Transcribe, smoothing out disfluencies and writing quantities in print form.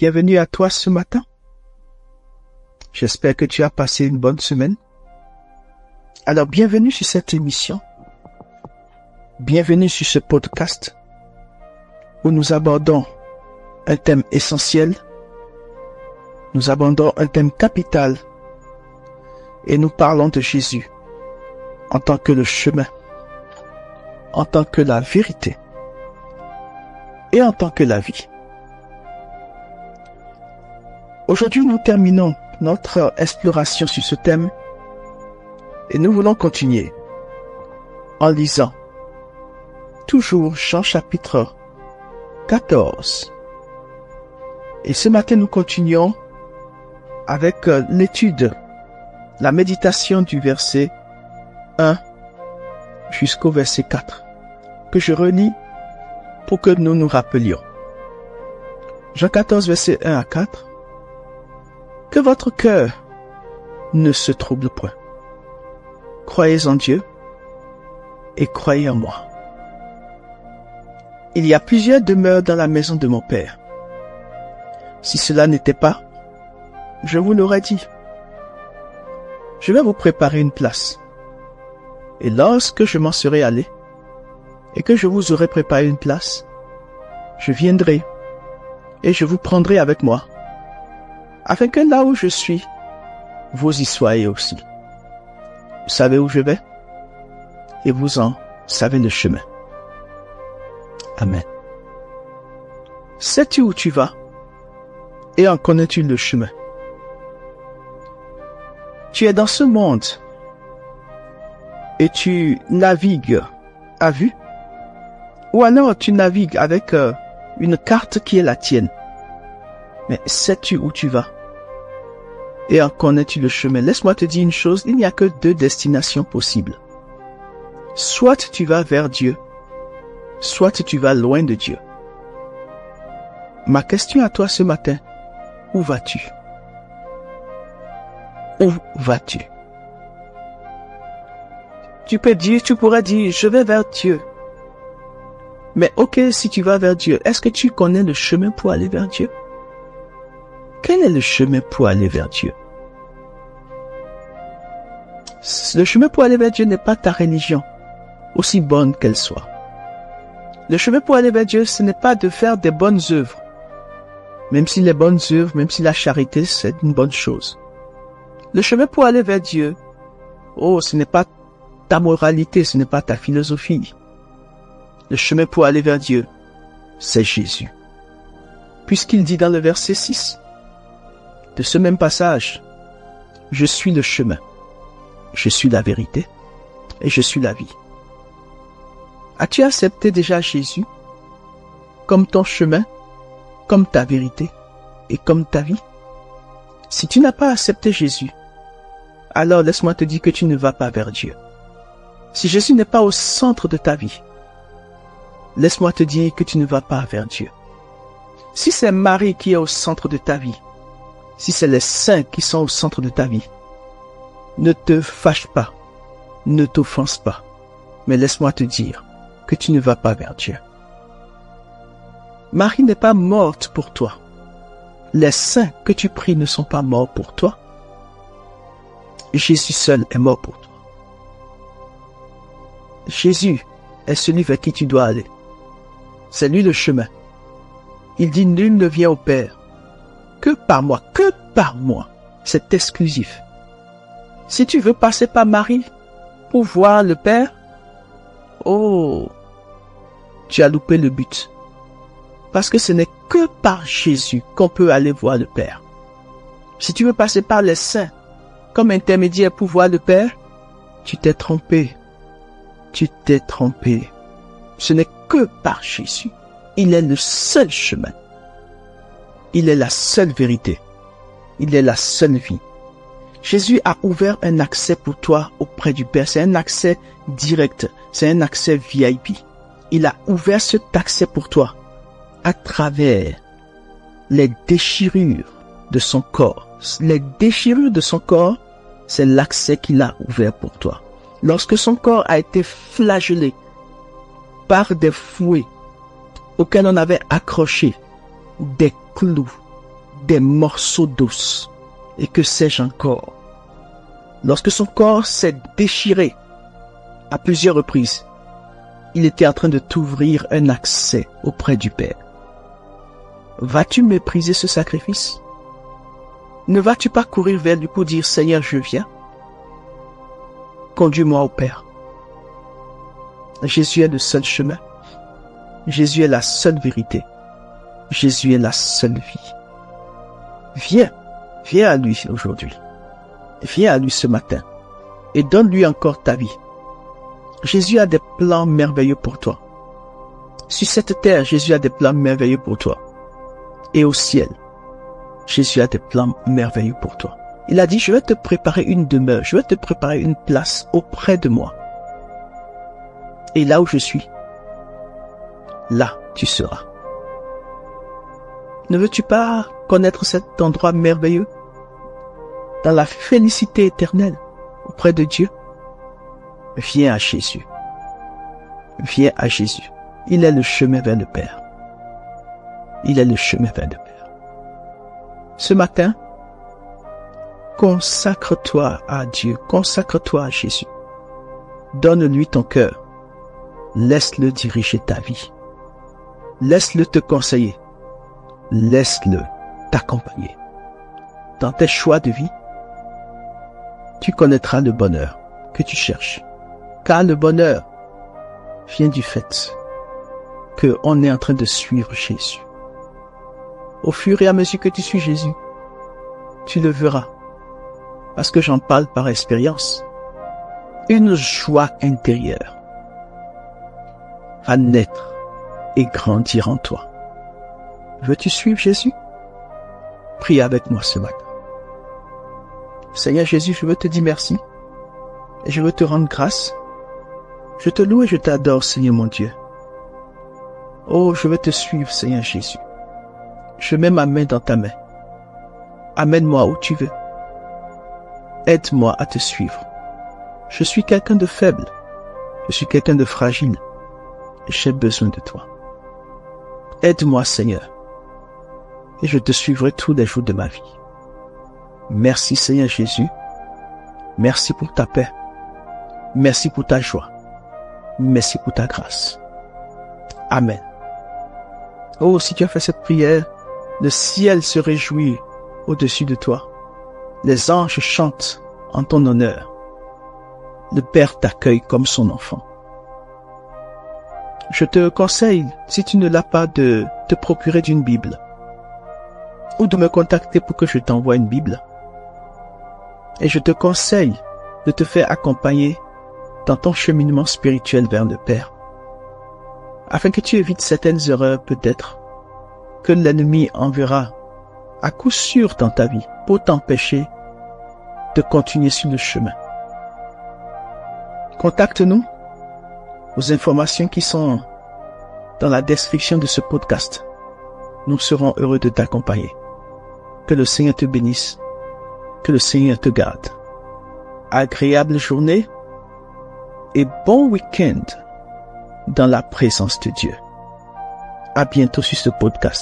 Bienvenue à toi ce matin. J'espère que tu as passé une bonne semaine. Alors, bienvenue sur cette émission. Bienvenue sur ce podcast où nous abordons un thème essentiel. Nous abordons un thème capital et nous parlons de Jésus en tant que le chemin, en tant que la vérité et en tant que la vie. Aujourd'hui, nous terminons notre exploration sur ce thème et nous voulons continuer en lisant toujours Jean chapitre 14. Et ce matin, nous continuons avec l'étude, la méditation du verset 1 jusqu'au verset 4, que je relis pour que nous nous rappelions. Jean 14, verset 1 à 4. Que votre cœur ne se trouble point. Croyez en Dieu et croyez en moi. Il y a plusieurs demeures dans la maison de mon Père. Si cela n'était pas, je vous l'aurais dit. Je vais vous préparer une place. Et lorsque je m'en serai allé, et que je vous aurai préparé une place, je viendrai, et je vous prendrai avec moi, afin que là où je suis, vous y soyez aussi. Vous savez où je vais, et vous en savez le chemin. Amen. Sais-tu où tu vas, et en connais-tu le chemin? Tu es dans ce monde, et tu navigues à vue, ou alors tu navigues avec une carte qui est la tienne. Mais sais-tu où tu vas? Et en connais-tu le chemin? Laisse-moi te dire une chose, il n'y a que deux destinations possibles. Soit tu vas vers Dieu, soit tu vas loin de Dieu. Ma question à toi ce matin, où vas-tu? Où vas-tu? Tu pourrais dire, je vais vers Dieu. Mais ok, si tu vas vers Dieu, est-ce que tu connais le chemin pour aller vers Dieu? Quel est le chemin pour aller vers Dieu? Le chemin pour aller vers Dieu n'est pas ta religion, aussi bonne qu'elle soit. Le chemin pour aller vers Dieu, ce n'est pas de faire des bonnes œuvres. Même si les bonnes œuvres, même si la charité, c'est une bonne chose. Le chemin pour aller vers Dieu, ce n'est pas ta moralité, ce n'est pas ta philosophie. Le chemin pour aller vers Dieu, c'est Jésus. Puisqu'il dit dans le verset 6, de ce même passage, je suis le chemin, je suis la vérité et je suis la vie. As-tu accepté déjà Jésus comme ton chemin, comme ta vérité et comme ta vie? Si tu n'as pas accepté Jésus, alors laisse-moi te dire que tu ne vas pas vers Dieu. Si Jésus n'est pas au centre de ta vie, laisse-moi te dire que tu ne vas pas vers Dieu. Si c'est Marie qui est au centre de ta vie, si c'est les saints qui sont au centre de ta vie, ne te fâche pas, ne t'offense pas, mais laisse-moi te dire que tu ne vas pas vers Dieu. Marie n'est pas morte pour toi. Les saints que tu pries ne sont pas morts pour toi. Jésus seul est mort pour toi. Jésus est celui vers qui tu dois aller. C'est lui le chemin. Il dit, nul ne vient au Père que par moi, que par moi. C'est exclusif. Si tu veux passer par Marie pour voir le Père, tu as loupé le but. Parce que ce n'est que par Jésus qu'on peut aller voir le Père. Si tu veux passer par les saints comme intermédiaire pour voir le Père, tu t'es trompé. Tu t'es trompé. Ce n'est que par Jésus. Il est le seul chemin. Il est la seule vérité. Il est la seule vie. Jésus a ouvert un accès pour toi auprès du Père. C'est un accès direct. C'est un accès VIP. Il a ouvert cet accès pour toi à travers les déchirures de son corps. Les déchirures de son corps, c'est l'accès qu'il a ouvert pour toi. Lorsque son corps a été flagellé par des fouets auxquels on avait accroché des clous, des morceaux d'os, et que sais-je encore. Lorsque son corps s'est déchiré à plusieurs reprises, il était en train de t'ouvrir un accès auprès du Père. Vas-tu mépriser ce sacrifice? Ne vas-tu pas courir vers lui pour dire « Seigneur, je viens. Conduis-moi au Père. » Jésus est le seul chemin. Jésus est la seule vérité. Jésus est la seule vie. Viens à lui aujourd'hui. Viens à lui ce matin et donne-lui encore ta vie. Jésus a des plans merveilleux pour toi. Sur cette terre, Jésus a des plans merveilleux pour toi. Et au ciel, Jésus a des plans merveilleux pour toi. Il a dit, je vais te préparer une demeure, je vais te préparer une place auprès de moi. Et là où je suis, là tu seras. Ne veux-tu pas connaître cet endroit merveilleux, dans la félicité éternelle, auprès de Dieu? Viens à Jésus. Viens à Jésus. Il est le chemin vers le Père. Il est le chemin vers le Père. Ce matin, consacre-toi à Dieu, consacre-toi à Jésus. Donne-lui ton cœur. Laisse-le diriger ta vie. Laisse-le te conseiller. Laisse-le t'accompagner. Dans tes choix de vie, tu connaîtras le bonheur que tu cherches. Car le bonheur vient du fait qu'on est en train de suivre Jésus. Au fur et à mesure que tu suis Jésus, tu le verras. Parce que j'en parle par expérience. Une joie intérieure va naître et grandir en toi. Veux-tu suivre Jésus? Prie avec moi ce matin. Seigneur Jésus, je veux te dire merci. Et je veux te rendre grâce. Je te loue et je t'adore, Seigneur mon Dieu. Oh, je veux te suivre, Seigneur Jésus. Je mets ma main dans ta main. Amène-moi où tu veux. Aide-moi à te suivre. Je suis quelqu'un de faible. Je suis quelqu'un de fragile. J'ai besoin de toi. Aide-moi, Seigneur. Et je te suivrai tous les jours de ma vie. Merci, Seigneur Jésus. Merci pour ta paix. Merci pour ta joie. Merci pour ta grâce. Amen. Oh, si tu as fait cette prière, le ciel se réjouit au-dessus de toi. Les anges chantent en ton honneur. Le Père t'accueille comme son enfant. Je te conseille, si tu ne l'as pas, de te procurer d'une Bible ou de me contacter pour que je t'envoie une Bible. Et je te conseille de te faire accompagner dans ton cheminement spirituel vers le Père, afin que tu évites certaines erreurs peut-être que l'ennemi enverra à coup sûr dans ta vie pour t'empêcher de continuer sur le chemin. Contacte-nous aux informations qui sont dans la description de ce podcast. Nous serons heureux de t'accompagner. Que le Seigneur te bénisse. Que le Seigneur te garde. Agréable journée et bon week-end dans la présence de Dieu. À bientôt sur ce podcast.